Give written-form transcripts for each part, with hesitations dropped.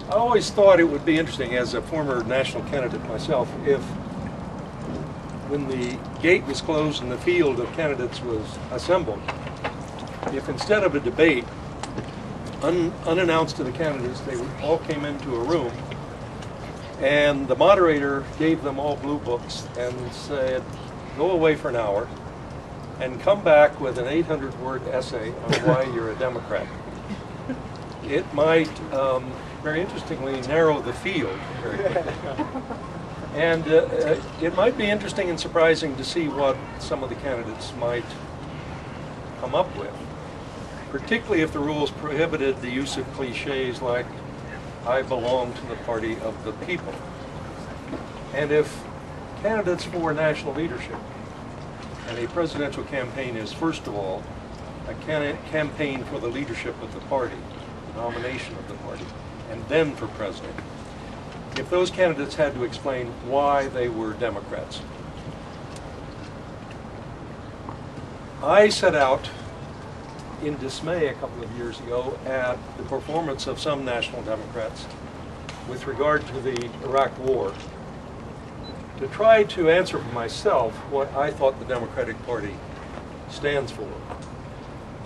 I always thought it would be interesting, as a former national candidate myself, if when the gate was closed and the field of candidates was assembled, if instead of a debate, unannounced to the candidates, they all came into a room and the moderator gave them all blue books and said, go away for an hour and come back with an 800-word essay on why you're a Democrat. It might, very interestingly, narrow the field very quickly. And it might be interesting and surprising to see what some of the candidates might come up with, particularly if the rules prohibited the use of cliches like, I belong to the party of the people. And if candidates for national leadership, and a presidential campaign is, first of all, a campaign for the leadership of the party, the nomination of the party, and then for president, if those candidates had to explain why they were Democrats. I set out in dismay a couple of years ago at the performance of some national Democrats with regard to the Iraq War, to try to answer for myself what I thought the Democratic Party stands for.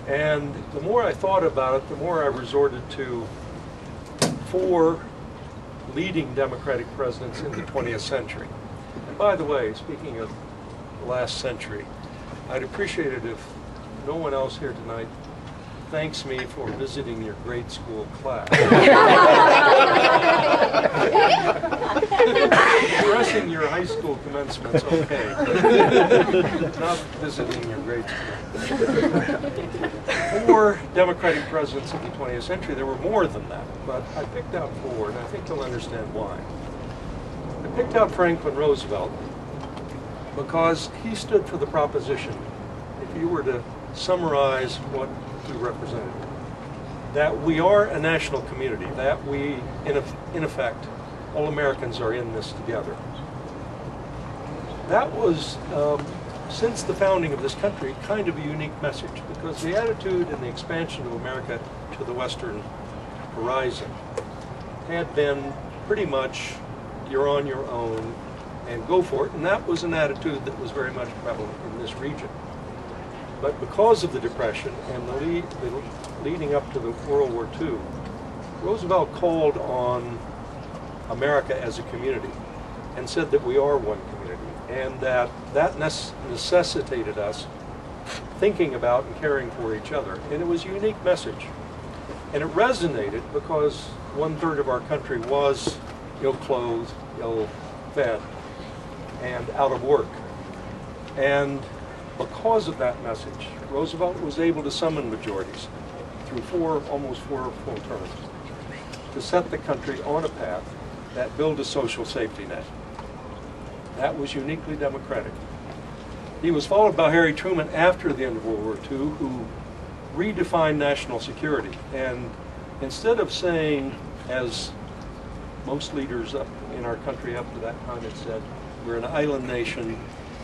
And the more I thought about it, the more I resorted to 4 leading Democratic presidents in the 20th century. And by the way, speaking of the last century, I'd appreciate it if no one else here tonight thanks me for visiting your grade school class. Addressing your high school commencement's okay, but not visiting your grade school. 4 Democratic presidents of the 20th century. There were more than that, but I picked out 4, and I think you'll understand why. I picked out Franklin Roosevelt because he stood for the proposition, if you were to summarize what he represented, that we are a national community, that we, in effect, all Americans are in this together. That was, since the founding of this country, kind of a unique message, because the attitude and the expansion of America to the western horizon had been pretty much, you're on your own and go for it, and that was an attitude that was very much prevalent in this region. But because of the Depression and the leading up to the World War II, Roosevelt called on America as a community and said that we are one community, and that necessitated us thinking about and caring for each other. And it was a unique message. And it resonated because 1/3 of our country was ill-clothed, ill-fed, and out of work. And because of that message, Roosevelt was able to summon majorities through almost four full terms to set the country on a path that built a social safety net. That was uniquely Democratic. He was followed by Harry Truman after the end of World War II, who redefined national security. And instead of saying, as most leaders up in our country up to that time had said, we're an island nation,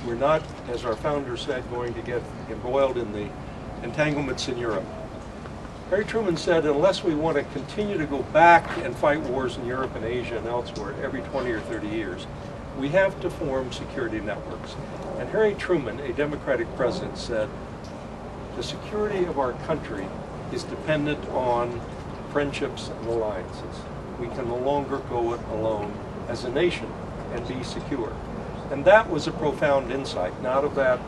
we're not, as our founder said, going to get embroiled in the entanglements in Europe. Harry Truman said, unless we want to continue to go back and fight wars in Europe and Asia and elsewhere every 20 or 30 years, we have to form security networks. And Harry Truman, a Democratic president, said, the security of our country is dependent on friendships and alliances. We can no longer go it alone as a nation and be secure. And that was a profound insight. And out of that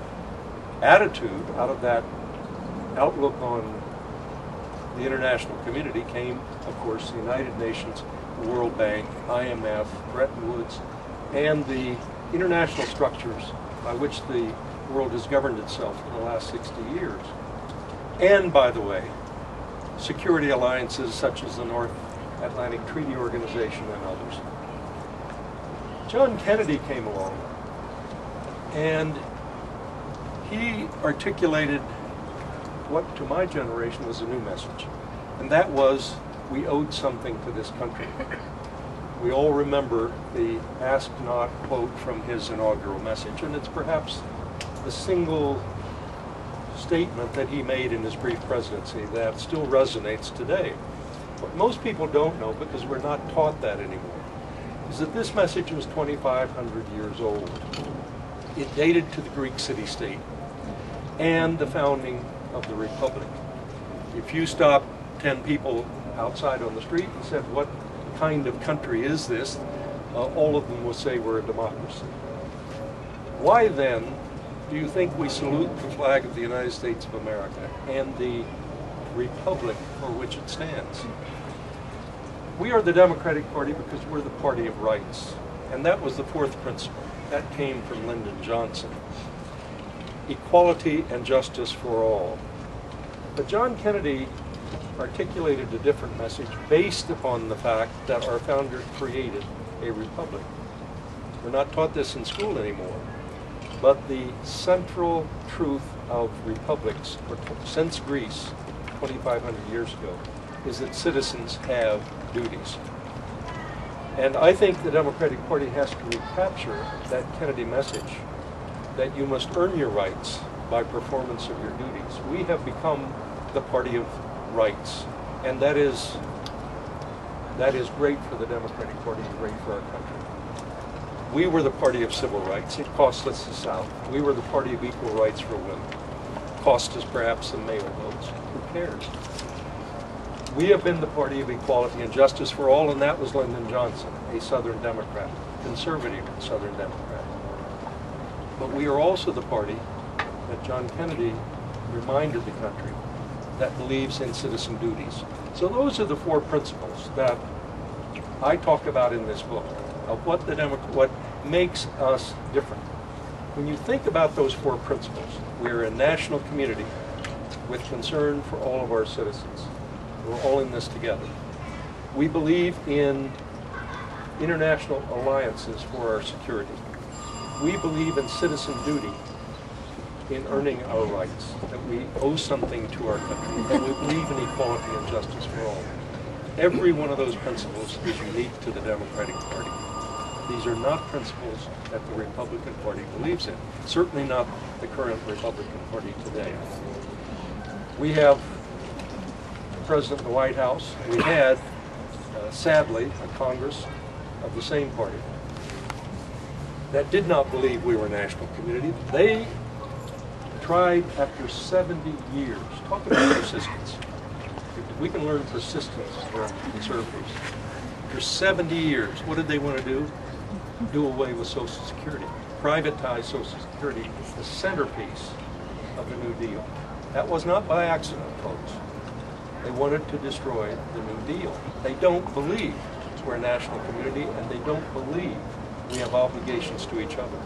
attitude, out of that outlook on the international community came, of course, the United Nations, the World Bank, IMF, Bretton Woods, and the international structures by which the world has governed itself in the last 60 years. And, by the way, security alliances such as the North Atlantic Treaty Organization and others. John Kennedy came along, and he articulated what to my generation was a new message, and that was we owed something to this country. We all remember the "ask not" quote from his inaugural message, and it's perhaps the single statement that he made in his brief presidency that still resonates today. What most people don't know, because we're not taught that anymore, is that this message was 2,500 years old. It dated to the Greek city-state and the founding of the Republic. If you stopped 10 people outside on the street and said, what kind of country is this? All of them will say we're a democracy. Why then do you think we salute the flag of the United States of America and the Republic for which it stands? We are the Democratic Party because we're the party of rights. And that was the fourth principle. That came from Lyndon Johnson. Equality and justice for all. But John Kennedy articulated a different message based upon the fact that our founder created a republic. We're not taught this in school anymore, but the central truth of republics, since Greece 2,500 years ago, is that citizens have duties. And I think the Democratic Party has to recapture that Kennedy message that you must earn your rights by performance of your duties. We have become the party of rights, and that is great for the Democratic Party and great for our country. We were the party of civil rights. It cost us the South. We were the party of equal rights for women. Cost us perhaps some male votes. Who cares? We have been the party of equality and justice for all, and that was Lyndon Johnson, a Southern Democrat, conservative Southern Democrat. But we are also the party that John Kennedy reminded the country that believes in citizen duties. So those are the four principles that I talk about in this book of what makes us different. When you think about those four principles, we're a national community with concern for all of our citizens. We're all in this together. We believe in international alliances for our security. We believe in citizen duty, in earning our rights, that we owe something to our country, that we believe in equality and justice for all. Every one of those principles is unique to the Democratic Party. These are not principles that the Republican Party believes in, certainly not the current Republican Party today. We have the President of the White House. We had, sadly, a Congress of the same party that did not believe we were a national community. They tried after 70 years. Talk about persistence. We can learn persistence from conservatives. For 70 years, what did they want to do? Do away with Social Security. Privatize Social Security, the centerpiece of the New Deal. That was not by accident, folks. They wanted to destroy the New Deal. They don't believe we're a national community, and they don't believe we have obligations to each other.